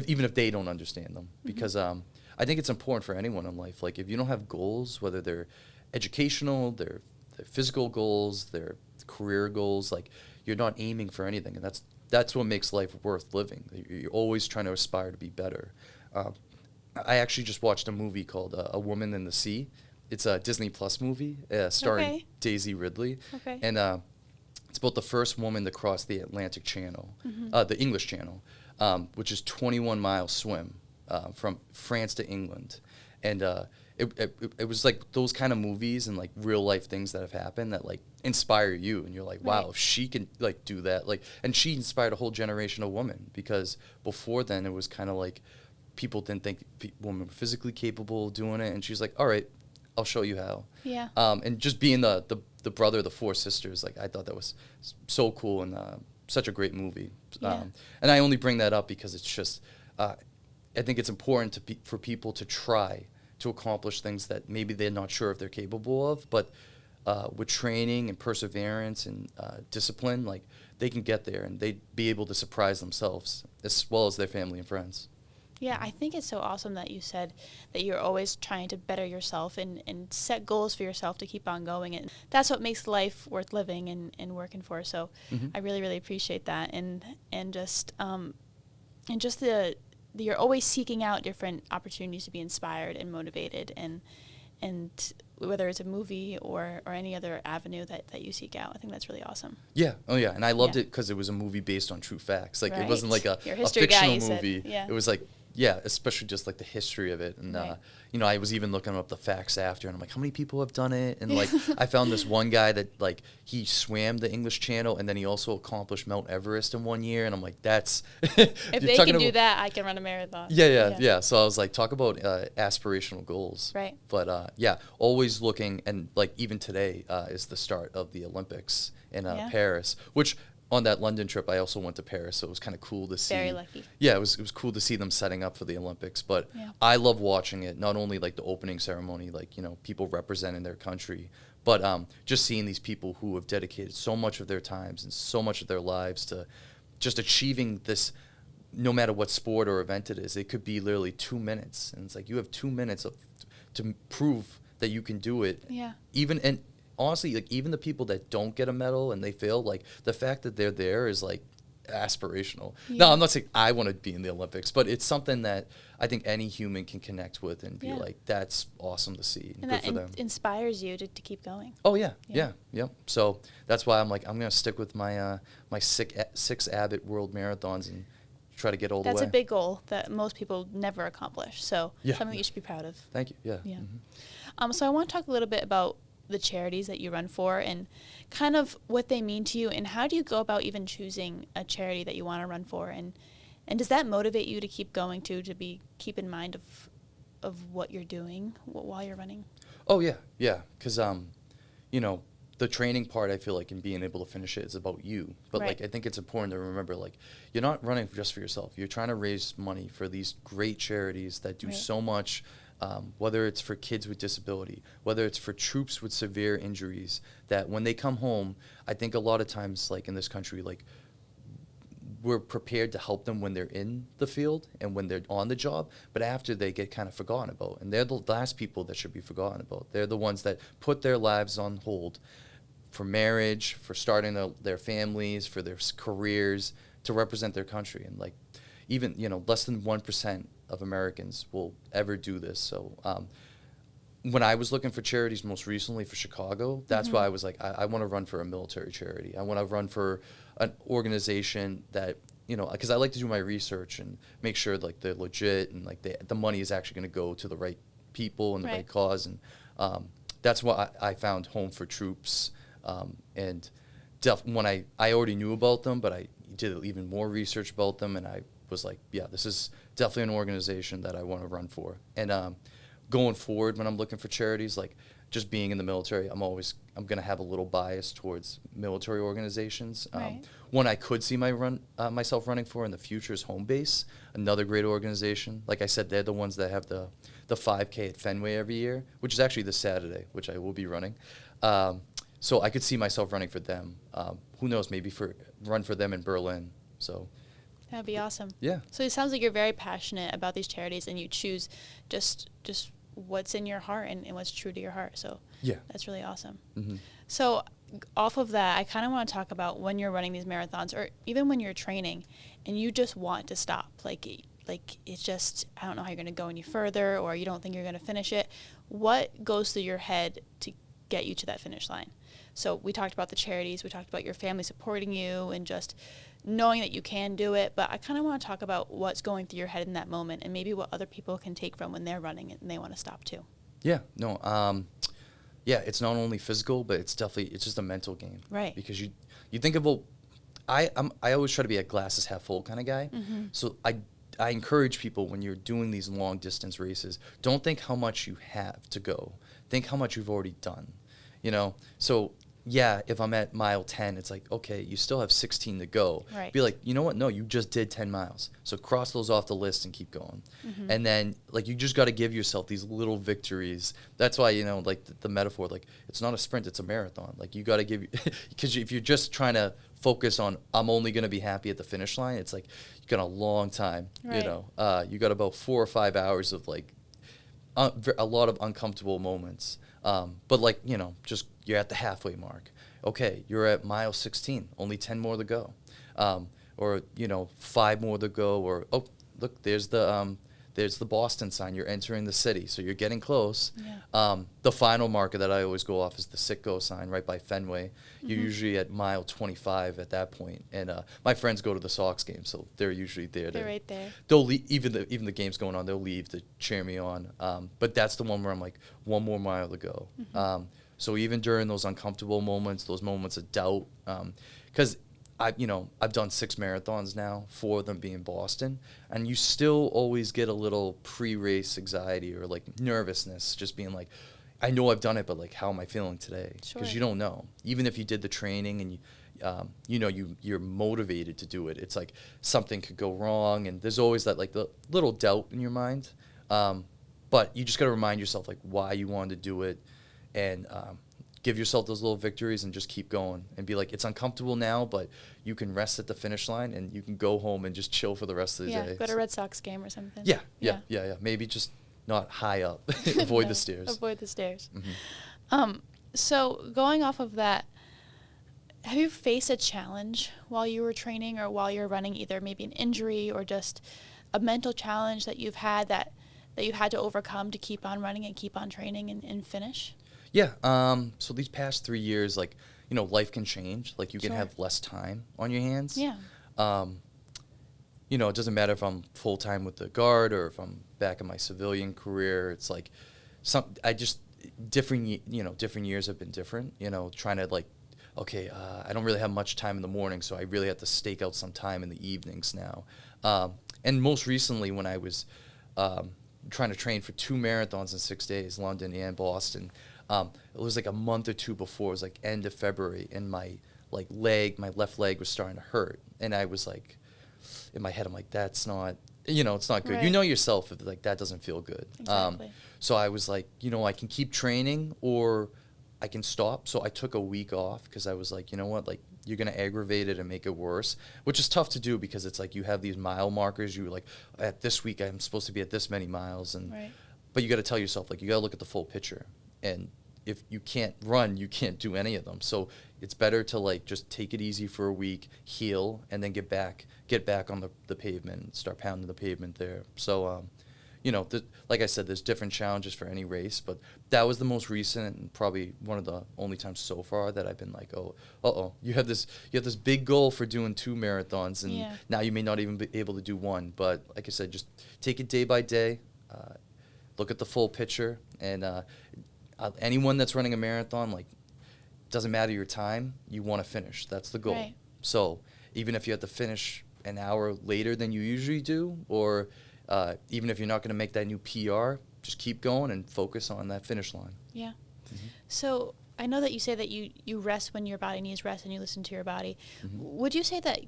even if they don't understand them, because I think it's important for anyone in life. Like, if you don't have goals, whether they're educational, they're physical goals, they're career goals, like, you're not aiming for anything, and that's what makes life worth living. You're always trying to aspire to be better. I actually just watched a movie called A Woman in the Sea. It's a Disney Plus movie starring Daisy Ridley. Okay. And it's about the first woman to cross the Atlantic Channel, the English Channel, which is 21 mile swim from France to England. And it was like those kind of movies and like real life things that have happened that like inspire you, and you're like, wow, if she can like do that, like, and she inspired a whole generation of women, because before then it was kind of like people didn't think women were physically capable of doing it, and she's like, all right, I'll show you how. Yeah. And just being the brother of the four sisters, like I thought that was so cool and such a great movie. Yeah. And I only bring that up because it's just I think it's important for people to try to accomplish things that maybe they're not sure if they're capable of, but with training and perseverance and discipline, like they can get there and they'd be able to surprise themselves as well as their family and friends. Yeah, I think it's so awesome that you said that you're always trying to better yourself and set goals for yourself to keep on going. And that's what makes life worth living and working for. So I really, really appreciate that. And just you're always seeking out different opportunities to be inspired and motivated, and whether it's a movie or any other avenue that you seek out. I think that's really awesome. Yeah. Oh, yeah. And I loved it because it was a movie based on true facts. Like, it wasn't like a fictional movie. It was like, yeah, especially just like the history of it. And, you know, I was even looking up the facts after, and I'm like, how many people have done it? And like, I found this one guy that like, he swam the English Channel, and then he also accomplished Mount Everest in 1 year. And I'm like, that's... if they can do that, I can run a marathon. Yeah. So I was like, talk about aspirational goals. Right. But yeah, always looking, and like even today is the start of the Olympics in Paris, which... On that London trip, I also went to Paris, so it was kind of cool to see. Very lucky. Yeah, it was cool to see them setting up for the Olympics. But I love watching it, not only like the opening ceremony, like, you know, people representing their country, but just seeing these people who have dedicated so much of their times and so much of their lives to just achieving this, no matter what sport or event it is. It could be literally 2 minutes, and it's like you have 2 minutes to prove that you can do it. Yeah. Honestly, like even the people that don't get a medal and they fail, like the fact that they're there is like aspirational. No, I'm not saying I want to be in the Olympics, but it's something that I think any human can connect with and be like, that's awesome to see. And good for them. Inspires you to keep going. Oh, yeah. So that's why I'm like, I'm going to stick with my my six Abbott World Marathons and try to get all the way. That's a big goal that most people never accomplish. So something that you should be proud of. Thank you. Yeah. Mm-hmm. So I want to talk a little bit about the charities that you run for and kind of what they mean to you, and how do you go about even choosing a charity that you want to run for, and does that motivate you to keep going to keep in mind of what you're doing while you're running? Oh yeah, because you know, the training part, I feel like, in being able to finish it is about you, but like I think it's important to remember, like, you're not running just for yourself. You're trying to raise money for these great charities that do so much. Whether it's for kids with disability, whether it's for troops with severe injuries, that when they come home, I think a lot of times, like in this country, like we're prepared to help them when they're in the field and when they're on the job, but after they get kind of forgotten about. And they're the last people that should be forgotten about. They're the ones that put their lives on hold for marriage, for starting their families, for their careers, to represent their country. And like, even, you know, less than 1% of Americans will ever do this. So when I was looking for charities most recently for Chicago, that's why I was like, I want to run for a military charity. I want to run for an organization that, you know, because I like to do my research and make sure like they're legit and like the money is actually going to go to the right people and the right cause. And that's why I found Home for Troops. And when I already knew about them, but I did even more research about them, and I was like, yeah, this is definitely an organization that I want to run for. And going forward, when I'm looking for charities, like just being in the military, I'm going to have a little bias towards military organizations. One I could see myself running for in the future is Home Base, another great organization. Like I said, they're the ones that have the 5K at Fenway every year, which is actually this Saturday, which I will be running. So I could see myself running for them. Who knows, maybe run for them in Berlin. So that'd be awesome. Yeah. So it sounds like you're very passionate about these charities, and you choose just what's in your heart and what's true to your heart. So that's really awesome. Mm-hmm. So off of that, I kind of want to talk about when you're running these marathons, or even when you're training and you just want to stop. Like like it's just, I don't know how you're going to go any further, or you don't think you're going to finish it. What goes through your head to get you to that finish line? So we talked about the charities, we talked about your family supporting you and just knowing that you can do it, but I kind of want to talk about what's going through your head in that moment and maybe what other people can take from when they're running it and they want to stop too. Yeah, no, yeah, it's not only physical, but it's just a mental game. Right. Because you think about, I always try to be a glasses half full kind of guy. Mm-hmm. So I encourage people when you're doing these long distance races, don't think how much you have to go. Think how much you've already done. So yeah, if I'm at mile 10, it's like, okay, you still have 16 to go. Right. Be like, you know what? No, you just did 10 miles. So cross those off the list and keep going. Mm-hmm. And then, like, you just got to give yourself these little victories. That's why, like, the metaphor, like, it's not a sprint, it's a marathon. Like, you got to give, because if you're just trying to focus on, I'm only going to be happy at the finish line, it's like, you got a long time, right. You got about 4 or 5 hours of, like, a lot of uncomfortable moments. But, like, just you're at the halfway mark. Okay, you're at mile 16, only 10 more to go. Or 5 more to go. Or, oh, look, there's the Boston sign. You're entering the city, so you're getting close. Yeah. The final marker that I always go off is the Sitco sign right by Fenway. Mm-hmm. You're usually at mile 25 at that point. And my friends go to the Sox game, so they're usually there. They're right there. They'll leave, even the game's going on, they'll leave to cheer me on. But that's the one where I'm like, 1 more mile to go. Mm-hmm. So even during those uncomfortable moments, those moments of doubt, because I've done 6 marathons now, 4 of them being Boston, and you still always get a little pre-race anxiety or like nervousness, just being like, I know I've done it, but like, how am I feeling today? Because you don't know. Even if you did the training and you're motivated to do it, it's like something could go wrong, and there's always that like the little doubt in your mind. But you just got to remind yourself like why you wanted to do it, and give yourself those little victories and just keep going and be like, it's uncomfortable now, but you can rest at the finish line and you can go home and just chill for the rest of the day. Yeah, go to a Red Sox game or something. Yeah. Maybe just not high up. Avoid the stairs. Avoid the stairs. Mm-hmm. So going off of that, have you faced a challenge while you were training or while you're running, either maybe an injury or just a mental challenge that you've had that you had to overcome to keep on running and keep on training and finish? Yeah. So these past 3 years, like, life can change. Like, you can have less time on your hands. Yeah. It doesn't matter if I'm full-time with the Guard or if I'm back in my civilian career. It's like different years have been different, trying to like, okay, I don't really have much time in the morning, so I really have to stake out some time in the evenings now. And most recently when I was trying to train for 2 marathons in 6 days, London and Boston, it was like a month or 2 before, it was like end of February, and my left leg was starting to hurt. And I was like, in my head, I'm like, that's not, it's not good. Right. You know yourself if like that doesn't feel good. Exactly. So I was like, I can keep training or I can stop. So I took a week off because I was like, you know what, like you're going to aggravate it and make it worse, which is tough to do because it's like you have these mile markers. You like, at this week, I'm supposed to be at this many miles. But you got to tell yourself, like, you got to look at the full picture. And if you can't run, you can't do any of them. So it's better to like just take it easy for a week, heal, and then get back on the pavement and start pounding the pavement there. So, like I said, there's different challenges for any race, but that was the most recent and probably one of the only times so far that I've been like, you have this big goal for doing 2 marathons, and now you may not even be able to do 1. But like I said, just take it day by day, look at the full picture, and anyone that's running a marathon, like, doesn't matter your time, you want to finish. That's the goal. Right. So even if you have to finish an hour later than you usually do, or even if you're not going to make that new PR, just keep going and focus on that finish line. Yeah. Mm-hmm. So I know that you say that you rest when your body needs rest and you listen to your body. Mm-hmm. Would you say that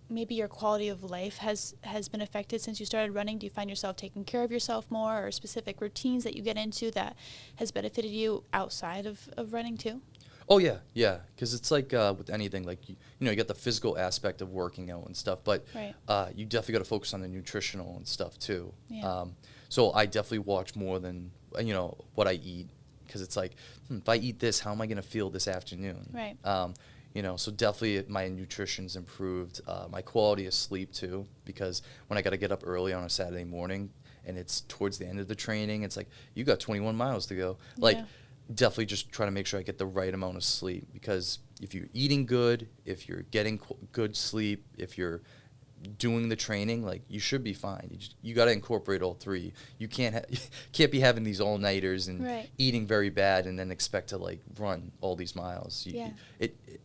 maybe your quality of life has been affected since you started running? Do you find yourself taking care of yourself more, or specific routines that you get into that has benefited you outside of running too? Oh, yeah, because it's like with anything, like, you get the physical aspect of working out and stuff, but you definitely got to focus on the nutritional and stuff too. Yeah. So I definitely watch more than, what I eat, because it's like, if I eat this, how am I going to feel this afternoon? Right. So definitely my nutrition's improved. My quality of sleep too, because when I got to get up early on a Saturday morning and it's towards the end of the training, it's like, you got 21 miles to go. Like, definitely just try to make sure I get the right amount of sleep, because if you're eating good, if you're getting good sleep, if you're doing the training, like, you should be fine. You got to incorporate all three. You can't be having these all-nighters and eating very bad and then expect to like run all these miles.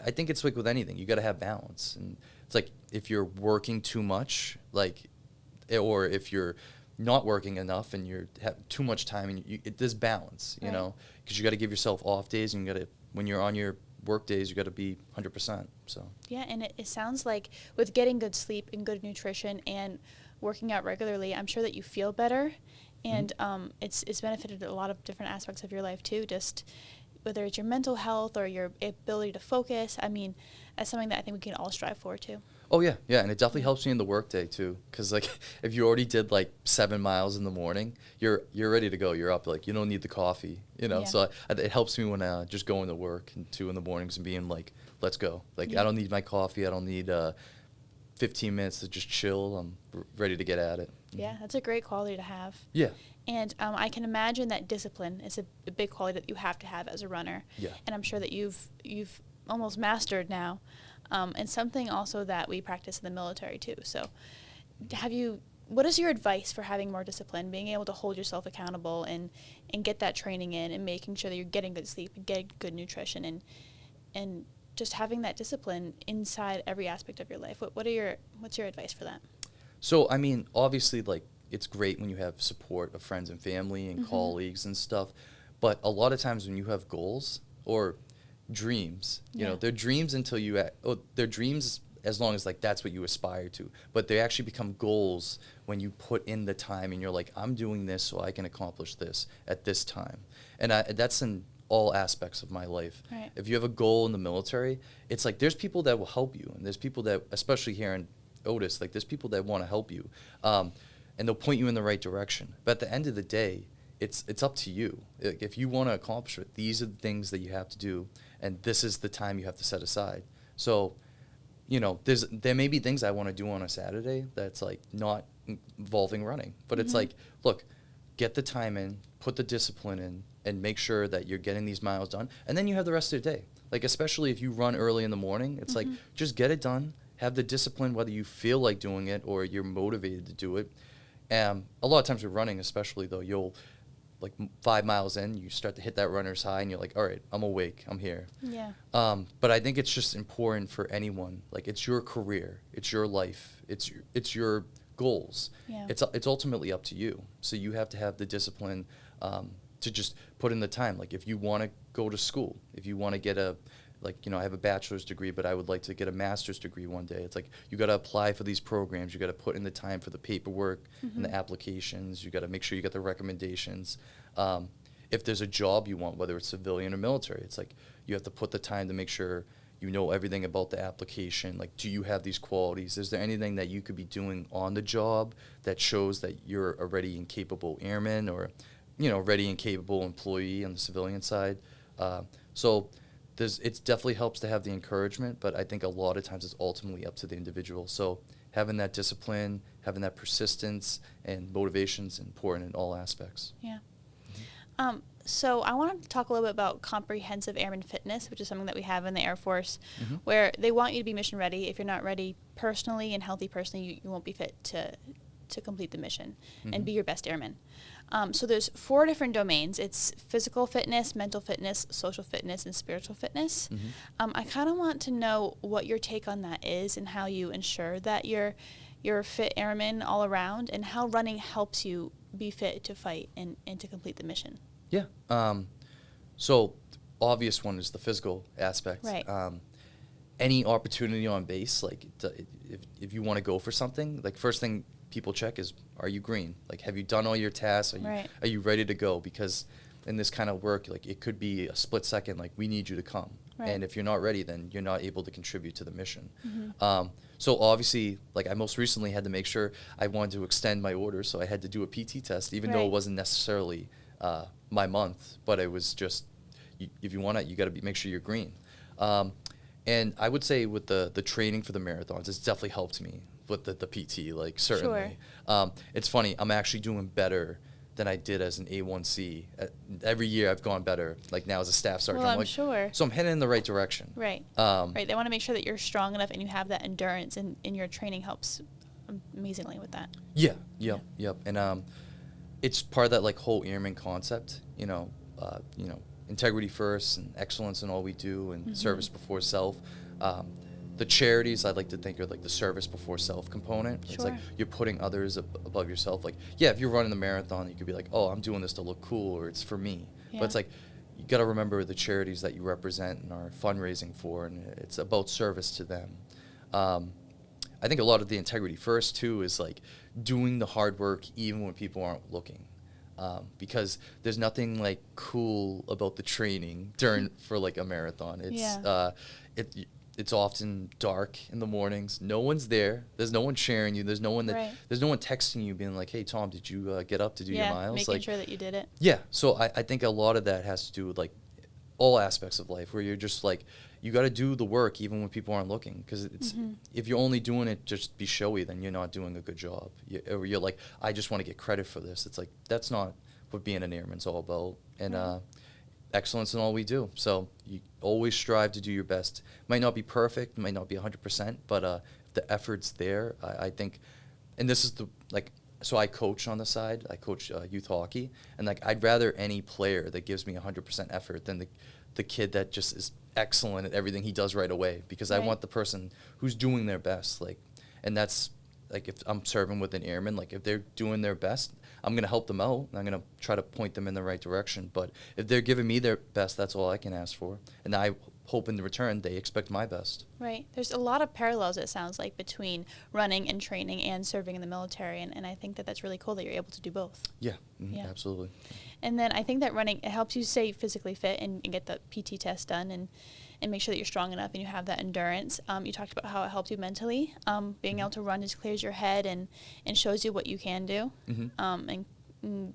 I think it's like with anything, you got to have balance. And it's like, if you're working too much, like, or if you're not working enough and you have too much time, and there's balance, because you got to give yourself off days, and you got to, when you're on your work days, you got to be 100%. So yeah, and it sounds like with getting good sleep and good nutrition and working out regularly, I'm sure that you feel better, and it's benefited a lot of different aspects of your life too, just whether it's your mental health or your ability to focus. I mean, that's something that I think we can all strive for too. Oh yeah, and it definitely helps me in the workday too, because like, if you already did like 7 miles in the morning, you're ready to go. You're up, like, you don't need the coffee, So it helps me when I just going to work and 2 in the mornings and being like, let's go. Like, I don't need my coffee. I don't need 15 minutes to just chill. I'm ready to get at it. Yeah, that's a great quality to have. Yeah. And I can imagine that discipline is a big quality that you have to have as a runner. Yeah. And I'm sure that you've almost mastered now. And something also that we practice in the military too. So what is your advice for having more discipline, being able to hold yourself accountable and get that training in, and making sure that you're getting good sleep and getting good nutrition, and just having that discipline inside every aspect of your life? What's your advice for that? So, I mean, obviously, like, it's great when you have support of friends and family and colleagues and stuff, but a lot of times when you have goals or dreams, they're dreams until they're dreams as long as, like, that's what you aspire to, but they actually become goals when you put in the time and you're like, I'm doing this so I can accomplish this at this time. And that's in all aspects of my life. Right. If you have a goal in the military, it's like, there's people that will help you, and there's people that, especially here in Otis, like, there's people that want to help you, and they'll point you in the right direction. But at the end of the day, it's up to you. If you want to accomplish it, these are the things that you have to do, and this is the time you have to set aside. So, there may be things I want to do on a Saturday that's like not involving running, but it's like, look, get the time in, put the discipline in, and make sure that you're getting these miles done, and then you have the rest of the day. Like, especially if you run early in the morning, it's like, just get it done, have the discipline, whether you feel like doing it or you're motivated to do it. A lot of times with running, especially though, you'll, like, 5 miles in, you start to hit that runner's high, and you're like, all right, I'm awake, I'm here. Yeah. But I think it's just important for anyone. Like, it's your career, it's your life, it's your goals. Yeah. It's ultimately up to you. So you have to have the discipline to just put in the time. Like, if you want to go to school, if you want to get I have a bachelor's degree, but I would like to get a master's degree one day. It's like, you got to apply for these programs. You got to put in the time for the paperwork and the applications. You got to make sure you get the recommendations. If there's a job you want, whether it's civilian or military, it's like, you have to put the time to make sure you know everything about the application. Like, do you have these qualities? Is there anything that you could be doing on the job that shows that you're a ready and capable airman, or, ready and capable employee on the civilian side? So it definitely helps to have the encouragement, but I think a lot of times it's ultimately up to the individual. So having that discipline, having that persistence and motivation is important in all aspects. Yeah. So I want to talk a little bit about comprehensive airman fitness, which is something that we have in the Air Force, where they want you to be mission ready. If you're not ready personally and healthy personally, you won't be fit to complete the mission and be your best airman. So there's 4 different domains. It's physical fitness, mental fitness, social fitness, and spiritual fitness. I kind of want to know what your take on that is, and how you ensure that you're a fit airman all around, and how running helps you be fit to fight and to complete the mission. Yeah. So obvious one is the physical aspect. Right. Any opportunity on base, like, if you want to go for something, like, first thing people check is, are you green? Like, have you done all your tasks? Are you ready to go? Because in this kind of work, like, it could be a split second, like, we need you to come. Right. And if you're not ready, then you're not able to contribute to the mission. So obviously, like, I most recently had to make sure I wanted to extend my orders, so I had to do a PT test, even though it wasn't necessarily my month, but it was just, if you want it, you got to make sure you're green. And I would say with the training for the marathons, it's definitely helped me with the PT, like certainly. Sure. It's funny, I'm actually doing better than I did as an A1C. Every year I've gone better, like now as a staff sergeant. Well, I'm like, sure. So I'm heading in the right direction. Right. Right. They want to make sure that you're strong enough and you have that endurance, and your training helps amazingly with that. Yeah. Yep. And it's part of that like whole airman concept, integrity first and excellence in all we do, and service before self. The charities I'd like to think are like the service before self component. Sure. It's like you're putting others above yourself. Like, yeah, if you're running the marathon, you could be like, oh, I'm doing this to look cool, or it's for me. Yeah. But it's like, you got to remember the charities that you represent and are fundraising for, and it's about service to them. I think a lot of the integrity first too is like doing the hard work even when people aren't looking. Because there's nothing like cool about the training for like a marathon. It's often dark in the mornings. No one's there. There's no one sharing you. There's no one there's no one texting you being like, hey Tom, did you get up to do your miles? Making sure that you did it. Yeah. So I think a lot of that has to do with like all aspects of life, where you're just like, you got to do the work even when people aren't looking, because it's if you're only doing it just be showy, then you're not doing a good job. Or you're like, I just want to get credit for this. It's like, that's not what being an airman's all about. And excellence in all we do. So you always strive to do your best. Might not be perfect, might not be 100%, but if the effort's there, I think, and this is so I coach on the side. I coach youth hockey, and like I'd rather any player that gives me 100% effort than the kid that just is excellent at everything he does right away, because I want the person who's doing their best. Like, and that's like, if I'm serving with an airman, like if they're doing their best, I'm going to help them out, and I'm going to try to point them in the right direction. But if they're giving me their best, that's all I can ask for. And I hope in return they expect my best. Right. There's a lot of parallels, it sounds like, between running and training and serving in the military. And I think that that's really cool that you're able to do both. Yeah, absolutely. And then I think that running, it helps you stay physically fit and get the PT test done and make sure that you're strong enough and you have that endurance. You talked about how it helps you mentally. Being able to run just clears your head and shows you what you can do, and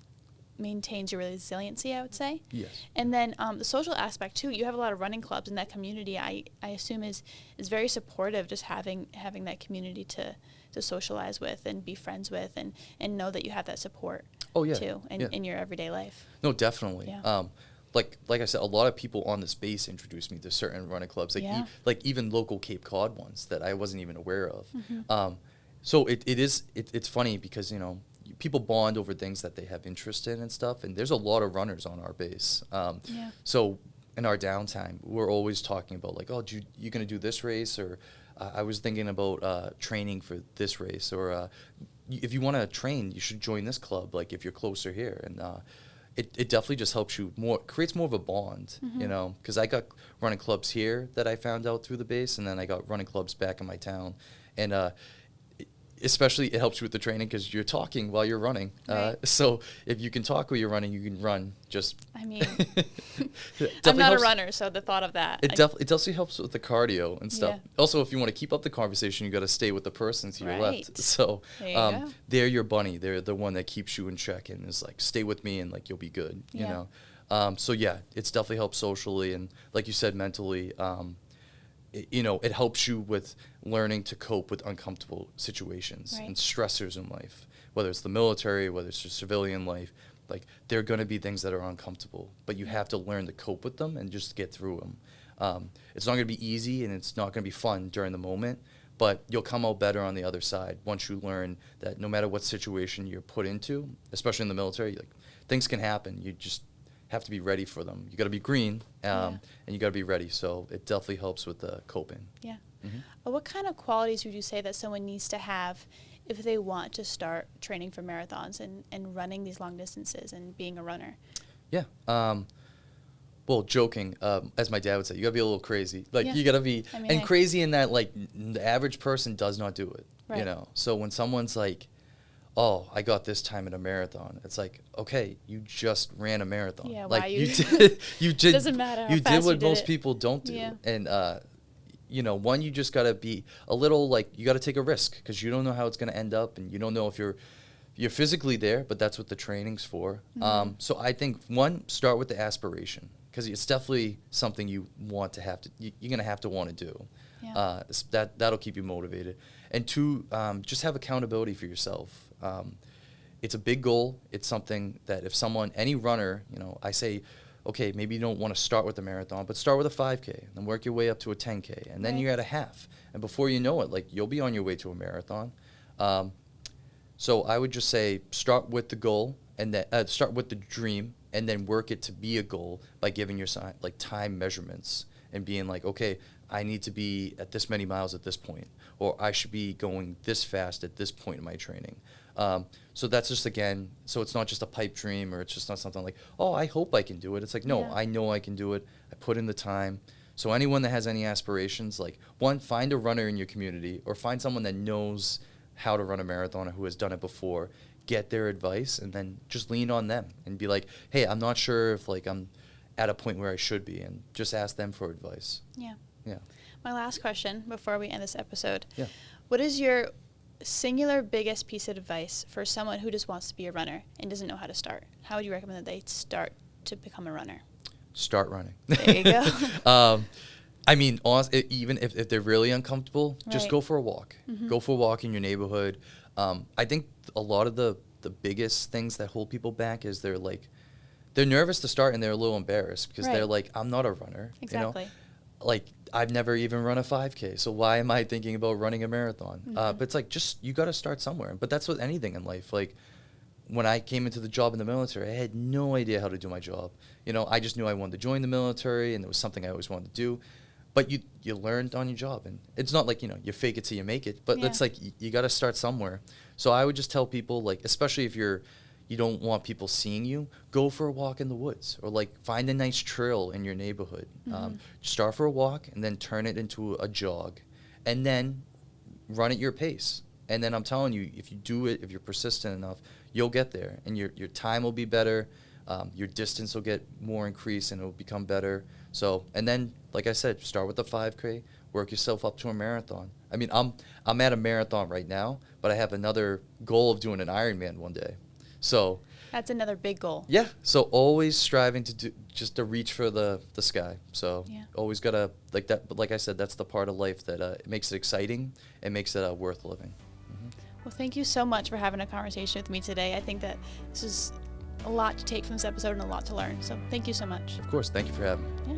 maintains your resiliency, I would say. Yes. And then the social aspect too. You have a lot of running clubs, and that community I assume is very supportive. Just having that community to socialize with and be friends with, and know that you have that support. Oh yeah. Too in your everyday life. No, definitely. Yeah. Like I said, a lot of people on this base introduced me to certain running clubs, like even local Cape Cod ones that I wasn't even aware of. So it's funny because people bond over things that they have interest in and stuff, and there's a lot of runners on our base. So in our downtime, we're always talking about like, oh, you gonna do this race, or I was thinking about training for this race, or if you want to train, you should join this club. Like if you're closer here, and it definitely just helps you more, creates more of a bond, because I got running clubs here that I found out through the base, and then I got running clubs back in my town, and especially it helps you with the training because you're talking while you're running. Right. So if you can talk while you're running, you can run. I mean, I'm not a runner, so the thought of that. It definitely helps with the cardio and stuff. Yeah. Also, if you want to keep up the conversation, you got to stay with the person to your left. So go. They're your bunny. They're the one that keeps you in check and is like, stay with me and like you'll be good. You know. So yeah, it's definitely helped socially, and like you said, mentally. It helps you with learning to cope with uncomfortable situations and stressors in life, whether it's the military, whether it's your civilian life. Like, there are going to be things that are uncomfortable, but you have to learn to cope with them and just get through them. It's not going to be easy, and it's not going to be fun during the moment, but you'll come out better on the other side once you learn that no matter what situation you're put into, especially in the military, like, things can happen. You just have to be ready for them. You got to be green, and you got to be ready. So it definitely helps with the coping. Yeah. What kind of qualities would you say that someone needs to have if they want to start training for marathons and running these long distances and being a runner? Yeah. Well, joking, as my dad would say, you got to be a little crazy. Like, you got to be, crazy in that, like, the average person does not do it, So when someone's like, oh, I got this time in a marathon. It's like, okay, you just ran a marathon. Yeah, like why you did. Doesn't matter how you fast did what you most did people don't do. Yeah. And one, you just gotta be a little like, you gotta take a risk because you don't know how it's gonna end up, and you don't know if you're physically there, but that's what the training's for. So I think one, start with the aspiration, because it's definitely something you want to have to, you're going to have to want to do. Yeah. That'll keep you motivated. And 2, just have accountability for yourself. It's a big goal. It's something that if any runner, I say, okay, maybe you don't want to start with a marathon, but start with a 5K and then work your way up to a 10K. And then Right. you're at a half. And before you know it, like, you'll be on your way to a marathon. So I would just say start with the goal and then start with the dream and then work it to be a goal by giving yourself like time measurements and being like, okay, I need to be at this many miles at this point, or I should be going this fast at this point in my training. So that's just, again, so it's not just a pipe dream, or it's just not something like, oh, I hope I can do it. It's like, no, Yeah. I know I can do it. I put in the time. So anyone that has any aspirations, like, 1, find a runner in your community or find someone that knows how to run a marathon or who has done it before. Get their advice and then just lean on them and be like, hey, I'm not sure if like I'm at a point where I should be, and just ask them for advice. Yeah. Yeah. My last question before we end this episode. Yeah. What is your singular biggest piece of advice for someone who just wants to be a runner and doesn't know how to start? How would you recommend that they start to become a runner? Start running. There you go. I mean, even if they're really uncomfortable, just Right. go for a walk. Mhm. Go for a walk in your neighborhood. I think a lot of the biggest things that hold people back is they're nervous to start and they're a little embarrassed because they're Right. like, I'm not a runner. Exactly. Like, I've never even run a 5K, so why am I thinking about running a marathon? Mhm. But it's like, you got to start somewhere. But that's with anything in life. Like, when I came into the job in the military, I had no idea how to do my job. I just knew I wanted to join the military, and it was something I always wanted to do. But you learned on your job, and it's not like, you fake it till you make it, but Yeah. it's like you got to start somewhere. So I would just tell people, like, especially if you don't want people seeing you, go for a walk in the woods, or like find a nice trail in your neighborhood. Mhm. Start for a walk and then turn it into a jog, and then run at your pace. And then I'm telling you, if you do it, if you're persistent enough, you'll get there, and your time will be better. Your distance will get more increased, and it will become better. So, and then, like I said, start with the 5K, work yourself up to a marathon. I mean, I'm at a marathon right now, but I have another goal of doing an Ironman one day. So That's another big goal. yeah, so always striving to reach for the sky. So Yeah. always gotta like that. But like I said, that's the part of life that it makes it exciting and makes it worth living. Well, thank you so much for having a conversation with me today. I think that this is a lot to take from this episode and a lot to learn. So thank you so much. Of course, thank you for having me. Yeah.